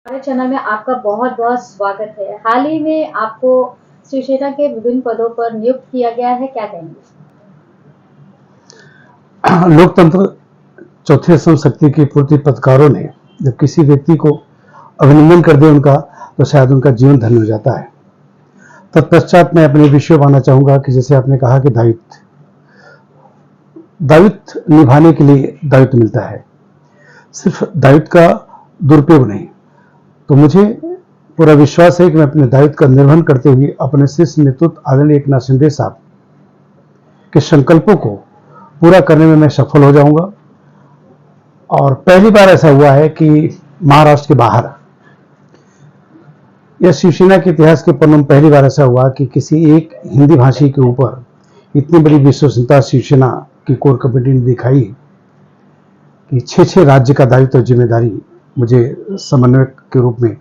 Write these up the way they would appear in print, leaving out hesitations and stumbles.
हमारे चैनल में आपका बहुत बहुत स्वागत है। हाल ही में आपको शिवसेना के विभिन्न पदों पर नियुक्त किया गया है, क्या कहेंगे? लोकतंत्र चौथी असम शक्ति के पूर्ति पत्रकारों ने जब किसी व्यक्ति को अभिनंदन कर दे उनका, तो शायद उनका जीवन धन्य हो जाता है। तत्पश्चात मैं अपने विषय मानना चाहूंगा कि जैसे आपने कहा कि दायित्व निभाने के लिए दायित्व मिलता है, सिर्फ दायित्व का दुरुपयोग नहीं। तो मुझे पूरा विश्वास है कि मैं अपने दायित्व का निर्वहन करते हुए अपने शीर्ष नेतृत्व आदरणीय एकनाथ शिंदे साहब के संकल्पों को पूरा करने में मैं सफल हो जाऊंगा। और पहली बार ऐसा हुआ है कि महाराष्ट्र के बाहर, यह शिवसेना के इतिहास के पन्नों में पहली बार ऐसा हुआ कि किसी एक हिंदी भाषी के ऊपर इतनी बड़ी विश्वसनीयता शिवसेना की कोर कमेटी ने दिखाई कि 6 राज्य का दायित्व और जिम्मेदारी मुझे समन्वयक के रूप में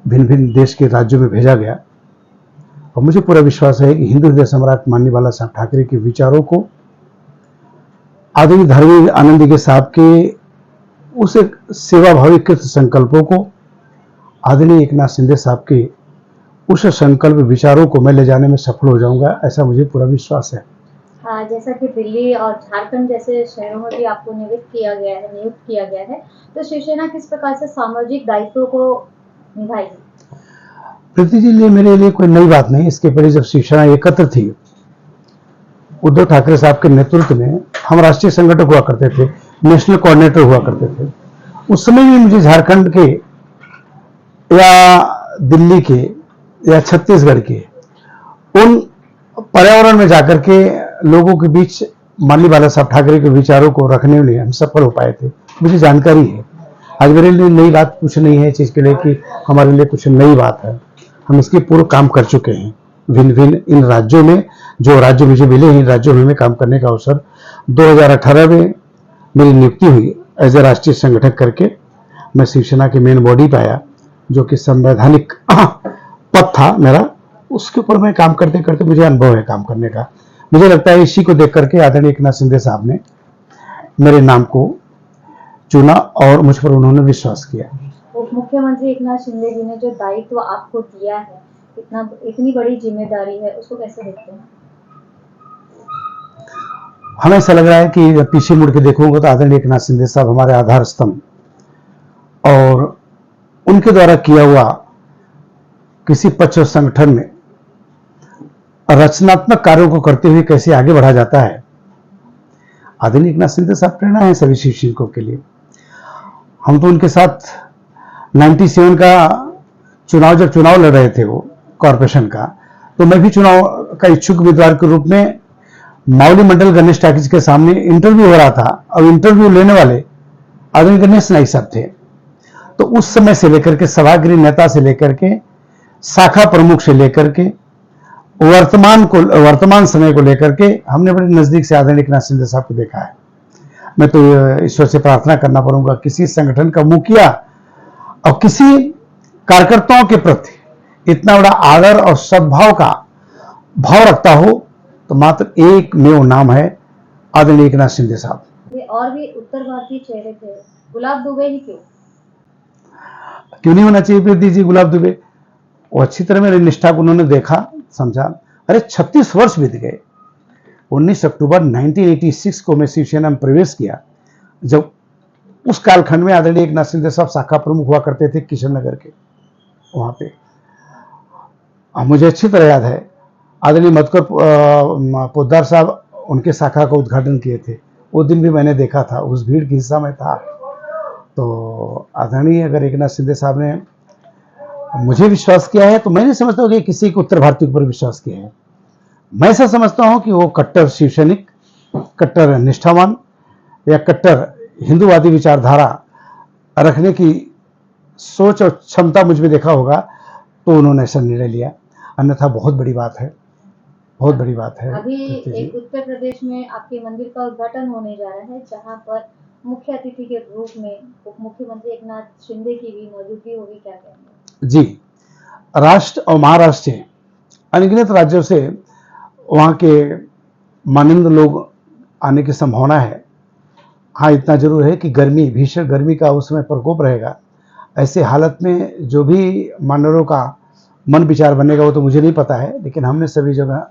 भिन्न भिन्न देश के राज्यों में भेजा गया। और मुझे पूरा विश्वास है कि हिंदू हृदय सम्राट मानने वाला साहब ठाकरे के विचारों को, आदरणीय धर्मेंद्र आनंद साहब के उस सेवाभावी कृत संकल्पों को, आदरणीय एकनाथ शिंदे साहब के उस संकल्प विचारों को मैं ले जाने में सफल हो जाऊंगा, ऐसा मुझे पूरा विश्वास है। जैसा कि दिल्ली और झारखंड जैसे शहरों में भी आपको नियुक्त किया गया है, तो शिवसेना किस प्रकार से सामाजिक दायित्वों को निभाएगी? प्रीति जी, मेरे लिए कोई नई बात नहीं। इसके पहले जब शिवसेना एकत्र थी, उद्धव ठाकरे साहब के नेतृत्व में हम राष्ट्रीय संगठक हुआ करते थे, नेशनल कोऑर्डिनेटर हुआ करते थे। उस समय भी मुझे झारखंड के या दिल्ली के या छत्तीसगढ़ के उन पर्यावरण में जाकर के लोगों के बीच माननीय बाला साहब ठाकरे के विचारों को रखने में हम सफल हो पाए थे। मुझे जानकारी है। आज मेरे लिए नई बात कुछ नहीं है चीज के लिए कि हमारे लिए कुछ नई बात है। हम इसके पूर्व काम कर चुके हैं भिन्न भिन्न इन राज्यों में। जो राज्य मुझे मिले हैं, इन राज्यों में काम करने का अवसर 2018 में मेरी नियुक्ति हुई एज ए राष्ट्रीय संगठक करके। मैं शिवसेना के मेन बॉडी पे आया, जो कि संवैधानिक पद था मेरा। उसके ऊपर मैं काम करते करते मुझे अनुभव है काम करने का। मुझे लगता है इसी को देख करके आदरणीय एकनाथ शिंदे साहब ने मेरे नाम को चुना और मुझ पर उन्होंने विश्वास किया। उप मुख्यमंत्री एकनाथ शिंदे जी ने जो दायित्व आपको दिया है, इतनी बड़ी जिम्मेदारी है, उसको कैसे देखते हैं? हमें ऐसा लग रहा है कि पीछे मुड़ के देखूंगा तो आदरणीय एकनाथ शिंदे साहब हमारे आधार स्तंभ, और उनके द्वारा किया हुआ किसी पक्ष और संगठन में रचनात्मक कार्यों को करते हुए कैसे आगे बढ़ा जाता है। आदरणीय एकनाथ शिंदे साहब प्रेरणा है सभी शिवसैनिकों के लिए। हम तो उनके साथ 97 का जब चुनाव लड़ रहे थे वो कॉरपोरेशन का, तो मैं भी चुनाव का इच्छुक उम्मीदवार के रूप में मावली मंडल गणेश टाकिज के सामने इंटरव्यू हो रहा था। और इंटरव्यू लेने वाले आदरणीय गणेश नाइक साहब थे। तो उस समय से लेकर के सभागृह नेता से लेकर के शाखा प्रमुख से लेकर के वर्तमान समय को लेकर के हमने बड़े नजदीक से आदरणीय एकनाथ शिंदे साहब को देखा है। मैं तो ईश्वर से प्रार्थना करना पड़ूंगा किसी संगठन का मुखिया और किसी कार्यकर्ताओं के प्रति इतना बड़ा आदर और सद्भाव का भाव रखता हो तो मात्र एक में वो नाम है आदरणीय एकनाथ शिंदे साहब। और भी उत्तर भारतीय चेहरे थे, गुलाब दुबे ही क्यों नहीं होना चाहिए प्रीति जी? गुलाब दुबे वो अच्छी तरह मेरी निष्ठा को उन्होंने देखा, समझा। अरे 36 वर्ष बीत गए। 19 अक्टूबर 1986 को मैं शिवसेना में प्रवेश किया, जब उस कालखंड में आदरणीय एकनाथ शिंदे साहब शाखा प्रमुख हुआ करते थे किशन नगर के वहां पे। मुझे अच्छी तरह याद है आदरणीय मधुकर पोद्दार साहब उनके शाखा का उद्घाटन किए थे। वो दिन भी मैंने देखा था, उस भीड़ के हिस्सा में था। तो आदरणीय अगर एकनाथ शिंदे साहब ने मुझे विश्वास किया है तो मैं नहीं समझता हूँ कि किसी को उत्तर भारतीय के ऊपर विश्वास किया है। मैं ऐसा समझता हूँ कि वो कट्टर शिवसैनिक, कट्टर निष्ठावान या कट्टर हिंदूवादी विचारधारा रखने की सोच और क्षमता मुझ में देखा होगा, तो उन्होंने ऐसा निर्णय लिया। अन्यथा बहुत बड़ी बात है, बहुत बड़ी बात है। अभी एक उत्तर प्रदेश में आपके मंदिर का उद्घाटन होने जा रहा है, जहां पर मुख्य अतिथि के रूप में उप मुख्यमंत्री एकनाथ शिंदे की भी मौजूदगी होगी, क्या कहेंगे? जी, राष्ट्र और महाराष्ट्र से अनगिनत राज्यों से वहां के माननीय लोग आने की संभावना है। हाँ, इतना जरूर है कि गर्मी, भीषण गर्मी का उस समय प्रकोप रहेगा। ऐसे हालत में जो भी मानवों का मन विचार बनेगा वो तो मुझे नहीं पता है, लेकिन हमने सभी जगह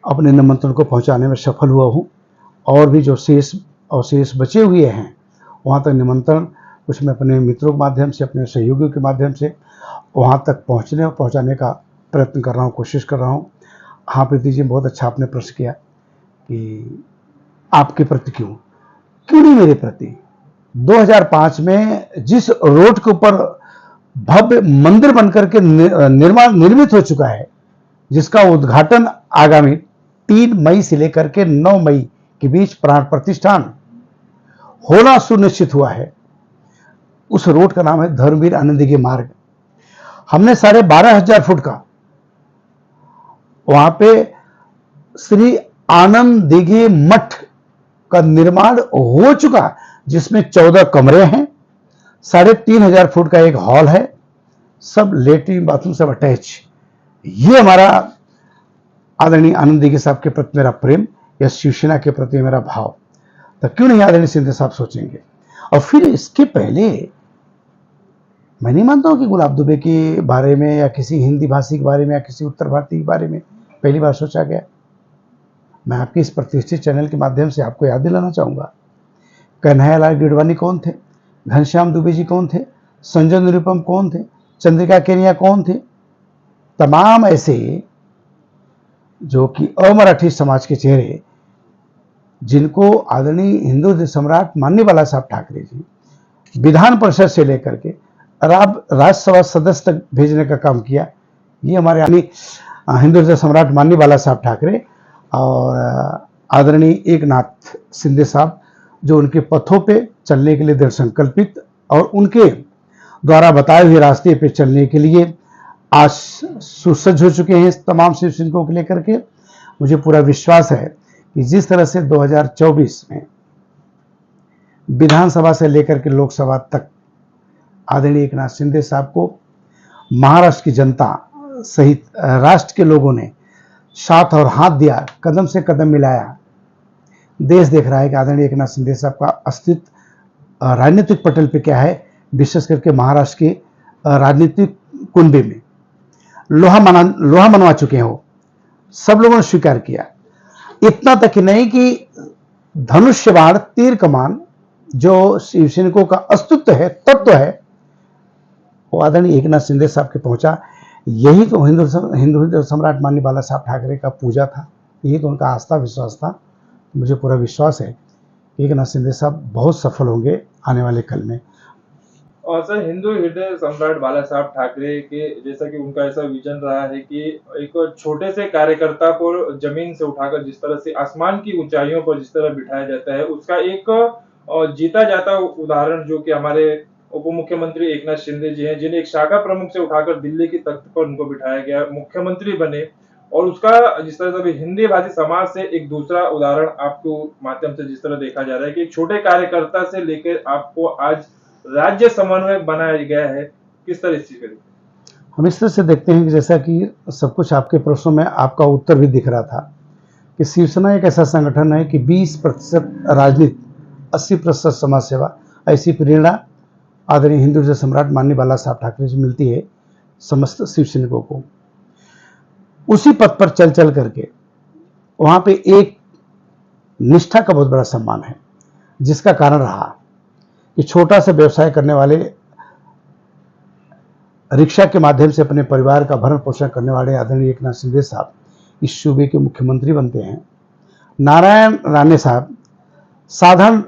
अपने निमंत्रण को पहुंचाने में सफल हुआ हूं। और भी जो शेष बचे हुए हैं वहां तक निमंत्रण कुछ मैं अपने मित्रों के माध्यम से, अपने सहयोगियों के माध्यम से वहां तक पहुंचने और पहुंचाने का प्रयत्न कर रहा हूं, कोशिश कर रहा हूं। हाँ प्रीति जी, बहुत अच्छा आपने प्रश्न किया कि आपके प्रति क्यों नहीं मेरे प्रति। 2005 में जिस रोड के ऊपर भव्य मंदिर बनकर के निर्मित हो चुका है, जिसका उद्घाटन आगामी 3 मई से लेकर के 9 मई के बीच प्राण प्रतिष्ठान होना सुनिश्चित हुआ है, उस रोड का नाम है धर्मवीर आनंद दिघे मार्ग। हमने 12,500 फुट का वहां पे श्री आनंद दिघे मठ का निर्माण हो चुका, जिसमें 14 कमरे हैं, 3,500 फुट का एक हॉल है, सब लेटरिन बाथरूम सब अटैच। ये हमारा आदरणीय आनंद दिघे साहब के प्रति मेरा प्रेम या शिवसेना के प्रति मेरा भाव, तो क्यों नहीं आदरणीय शिंदे साहब सोचेंगे। और फिर इसके पहले मैं नहीं मानता हूं कि गुलाब दुबे के बारे में या किसी हिंदी भाषी के बारे में या किसी उत्तर भारतीय के बारे में पहली बार सोचा गया। मैं आपके इस प्रतिष्ठित चैनल के माध्यम से आपको याद दिलाना चाहूंगा, कन्हैयालाल गिडवानी कौन थे, घनश्याम दुबे जी कौन थे, संजय निरुपम कौन थे, चंद्रिका केनिया कौन थे। तमाम ऐसे जो कि अमराठी समाज के चेहरे, जिनको आदरणीय हिंदू सम्राट माननीय साहब ठाकरे जी विधान परिषद से लेकर के राज्यसभा सदस्य तक भेजने का काम किया। ये हमारे हिंदू सम्राट माननीय साहब ठाकरे और आदरणीय एकनाथ शिंदे साहब, जो उनके पथों पे चलने के लिए दृढ़ संकल्पित और उनके द्वारा बताए हुए रास्ते पे चलने के लिए आज सुसज्ज हो चुके हैं तमाम शिव सैनिकों को लेकर के। मुझे पूरा विश्वास है कि जिस तरह से 2024 में विधानसभा से लेकर के लोकसभा तक आदरणीय एकनाथ शिंदे साहब को महाराष्ट्र की जनता सहित राष्ट्र के लोगों ने साथ और हाथ दिया, कदम से कदम मिलाया। देश देख रहा है कि आदरणीय एकनाथ शिंदे साहब का अस्तित्व राजनीतिक पटल पे क्या है, विशेष करके महाराष्ट्र के राजनीतिक कुंबे में लोहा मनवा चुके हैं। वो सब लोगों ने स्वीकार किया। इतना तक नहीं कि धनुष्य बाण तीर कमान जो शिवसैनिकों का अस्तित्व है, तत्व है, वो आदरणीय एकनाथ शिंदे साहब के पहुंचा। यही तो हिंदू सम्राट माननीय बाला साहब ठाकरे का पूजा था, यही तो उनका आस्था विश्वास था। मुझे पूरा विश्वास है कि एकनाथ शिंदे साहब बहुत सफल होंगे आने वाले कल में। और सर, हिंदू हृदय सम्राट बाला साहब ठाकरे के जैसा कि उनका ऐसा विजन रहा है कि एक छोटे से कार्यकर्ता को जमीन से उठाकर जिस तरह से आसमान की ऊंचाइयों पर जिस तरह बिठाया जाता है, उसका एक जीता जाता उदाहरण जो कि हमारे उप मुख्यमंत्री एकनाथ शिंदे जी हैं, जिन्हें एक शाखा प्रमुख से उठाकर दिल्ली की तख्त पर उनको बिठाया गया, मुख्यमंत्री बने। और उसका जिस तरह से हिंदी भाषी समाज से एक दूसरा उदाहरण आपके माध्यम से जिस तरह देखा जा रहा है कि एक छोटे कार्यकर्ता से लेकर आपको आज राज्य समन्वय बनाया गया है, किस तरह इस चीज का? हम इस तरह से देखते हैं कि जैसा कि सब कुछ आपके प्रश्नों में आपका उत्तर भी दिख रहा था कि शिवसेना एक ऐसा संगठन है कि 20% राजनीति, 80% समाज सेवा, ऐसी प्रेरणा आदरणीय हिंदू सम्राट माननीय बाला साहब ठाकरे से मिलती है समस्त शिव सैनिकों को। उसी पथ पर चल चल करके वहां पे एक निष्ठा का बहुत बड़ा सम्मान है, जिसका कारण रहा कि छोटा सा व्यवसाय करने वाले, रिक्शा के माध्यम से अपने परिवार का भरण पोषण करने वाले आदरणीय एकनाथ शिंदे साहब इस सूबे के मुख्यमंत्री बनते हैं। नारायण राणे साहब साधारण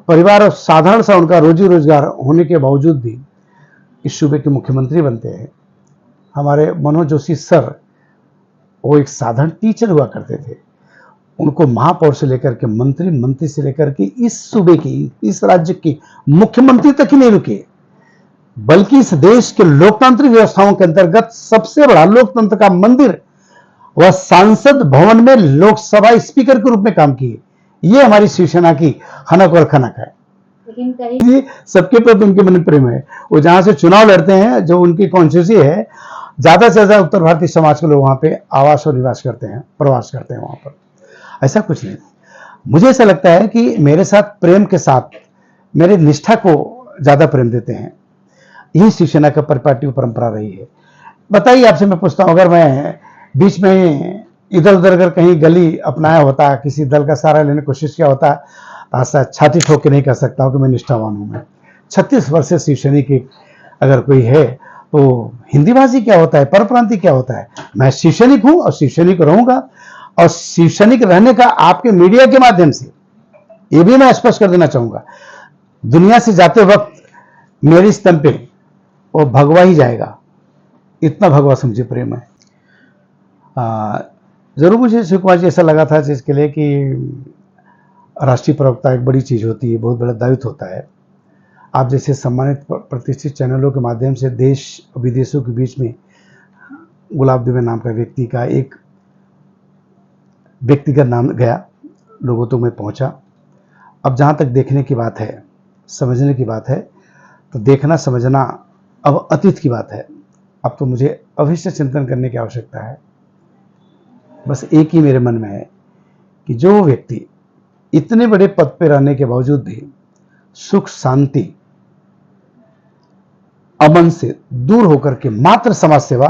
परिवार और साधारण सा उनका रोजी रोजगार होने के बावजूद भी इस सूबे के मुख्यमंत्री बनते हैं। हमारे मनोज जोशी सर, वो एक साधारण टीचर हुआ करते थे, उनको महापौर से लेकर के मंत्री से लेकर के इस सूबे की, इस राज्य की मुख्यमंत्री तक ही नहीं रुके, बल्कि इस देश के लोकतांत्रिक व्यवस्थाओं के अंतर्गत सबसे बड़ा लोकतंत्र का मंदिर वह सांसद भवन में लोकसभा स्पीकर के रूप में काम किए। ये हमारी शिवसेना की हनक और खनक है। लेकिन कहीं सबके प्रति उनके मन प्रेम है। वो जहां से चुनाव लड़ते हैं, जो उनकी कॉन्स्टिट्यूंसी है, ज्यादा से ज्यादा उत्तर भारतीय समाज के लोग वहां पे आवास और निवास करते हैं, प्रवास करते हैं वहां पर। ऐसा कुछ नहीं। मुझे ऐसा लगता है कि मेरे साथ प्रेम के साथ मेरे निष्ठा को ज्यादा प्रेम देते हैं। यही शिवसेना का परिपाटी परंपरा रही है। बताइए, आपसे मैं पूछता हूँ, अगर मैं बीच में इधर उधर अगर कहीं गली अपनाया होता, किसी दल का सहारा लेने की कोशिश किया होता, ऐसा छाती ठोक के नहीं कह सकता हूँ कि मैं निष्ठावान हूँ। मैं 36 वर्ष से शिवसैनिक अगर कोई है तो हिंदीबाजी क्या होता है, परप्रांति क्या होता है। मैं शिवसैनिक हूं और शिवसैनिक रहूंगा, और शिवसैनिक रहने का आपके मीडिया के माध्यम से ये भी मैं स्पष्ट कर देना चाहूंगा, दुनिया से जाते वक्त मेरी स्तंभ पे वो भगवा ही जाएगा, इतना भगवा समझे प्रेम है। जरूर मुझे शिव कुमार जी ऐसा लगा था जिसके लिए कि राष्ट्रीय प्रवक्ता एक बड़ी चीज होती है, बहुत बड़ा दायित्व होता है। आप जैसे सम्मानित प्रतिष्ठित चैनलों के माध्यम से देश विदेशों के बीच में गुलाब दुबे नाम का व्यक्ति का एक व्यक्तिगत नाम गया, लोगों तक में पहुंचा। अब जहां तक देखने की बात है, समझने की बात है, तो देखना समझना अब अतीत की बात है। अब तो मुझे अवश्य चिंतन करने की आवश्यकता है। बस एक ही मेरे मन में है कि जो व्यक्ति इतने बड़े पद पर रहने के बावजूद भी सुख शांति अमन से दूर होकर के मात्र समाज सेवा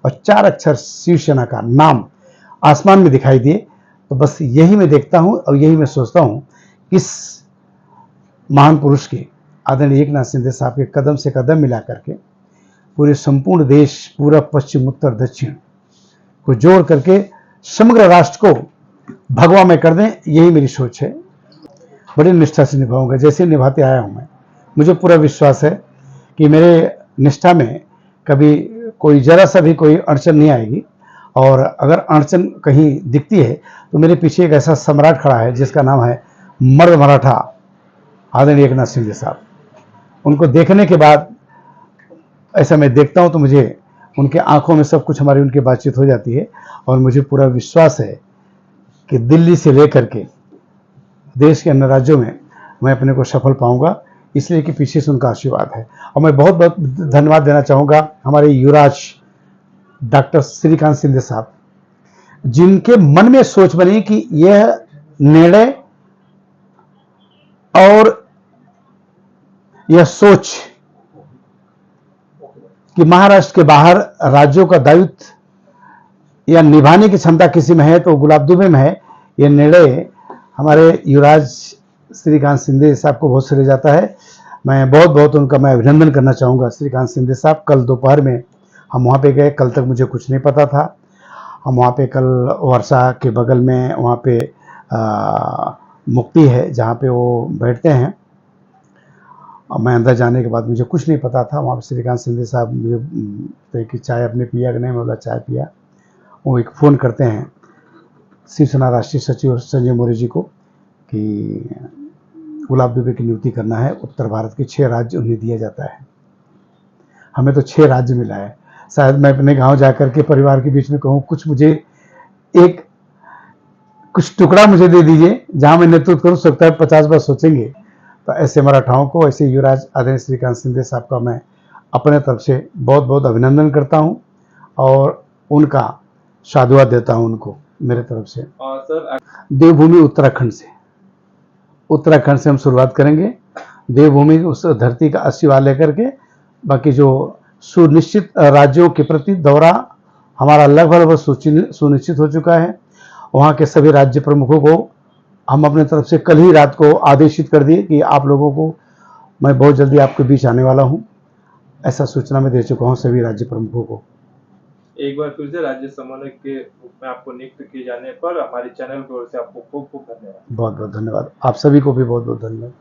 और 4 अक्षर शिवसेना का नाम आसमान में दिखाई दिए, तो बस यही मैं देखता हूं और यही मैं सोचता हूं कि इस महान पुरुष के आदरणीय एकनाथ शिंदे साहब के कदम से कदम मिला करके पूरे संपूर्ण देश, पूरा पश्चिम उत्तर दक्षिण को जोड़ करके समग्र राष्ट्र को भगवा में कर दें, यही मेरी सोच है। बड़ी निष्ठा से निभाऊंगा जैसे निभाते आया हूं मैं। मुझे पूरा विश्वास है कि मेरे निष्ठा में कभी कोई जरा सा भी कोई अड़चन नहीं आएगी, और अगर अड़चन कहीं दिखती है तो मेरे पीछे एक ऐसा सम्राट खड़ा है जिसका नाम है मर्द मराठा आदरणीय एकनाथ शिंदे साहब। उनको देखने के बाद ऐसा मैं देखता हूं तो मुझे उनके आंखों में सब कुछ हमारी उनकी बातचीत हो जाती है, और मुझे पूरा विश्वास है कि दिल्ली से लेकर के देश के अन्य राज्यों में मैं अपने को सफल पाऊंगा, इसलिए कि पीछे से उनका आशीर्वाद है। और मैं बहुत बहुत धन्यवाद देना चाहूंगा हमारे युवराज डॉक्टर श्रीकांत शिंदे साहब, जिनके मन में सोच बनी कि यह निर्णय और यह सोच कि महाराष्ट्र के बाहर राज्यों का दायित्व या निभाने की क्षमता किसी में है तो गुलाब दुबे में है। यह निर्णय हमारे युवराज श्रीकांत शिंदे साहब को बहुत श्रेय जाता है। मैं बहुत बहुत उनका मैं अभिनंदन करना चाहूँगा। श्रीकांत शिंदे साहब, कल दोपहर में हम वहाँ पे गए, कल तक मुझे कुछ नहीं पता था। हम वहाँ पे कल वर्षा के बगल में वहाँ पे मुक्ति है जहाँ पे वो बैठते हैं, और मैं अंदर जाने के बाद मुझे कुछ नहीं पता था। वहाँ पे श्रीकांत शिंदे साहब मुझे कि चाय अपने पिया कि नहीं, मैं बोला चाय पिया। वो एक फ़ोन करते हैं शिवसेना राष्ट्रीय सचिव संजय मौर्य जी को कि गुलाब दुबे की नियुक्ति करना है। उत्तर भारत के 6 राज्य उन्हें दिया जाता है। हमें तो 6 राज्य मिला है। शायद मैं अपने गांव जाकर के परिवार के बीच में कहूँ कुछ मुझे कुछ टुकड़ा मुझे दे दीजिए जहां मैं नेतृत्व करूँ, सकता है 50 बार सोचेंगे। तो ऐसे मराठाओं को, ऐसे युवराज आदरणीय श्रीकांत शिंदे साहब का मैं अपने तरफ से बहुत बहुत अभिनंदन करता हूं और उनका साधुवाद देता हूं उनको मेरे तरफ से। सर, देवभूमि उत्तराखंड से हम शुरुआत करेंगे। देवभूमि उस धरती का आशीर्वाद लेकर के बाकी जो सुनिश्चित राज्यों के प्रति दौरा हमारा लगभग सुनिश्चित हो चुका है। वहाँ के सभी राज्य प्रमुखों को हम अपने तरफ से कल ही रात को आदेशित कर दिए कि आप लोगों को मैं बहुत जल्दी आपके बीच आने वाला हूँ, ऐसा सूचना मैं दे चुका हूँ सभी राज्य प्रमुखों को। एक बार फिर से राज्य समन्वयक के रूप में आपको नियुक्त किए जाने पर हमारे चैनल की ओर से आपको खूब खूब धन्यवाद। बहुत बहुत धन्यवाद। आप सभी को भी बहुत बहुत धन्यवाद।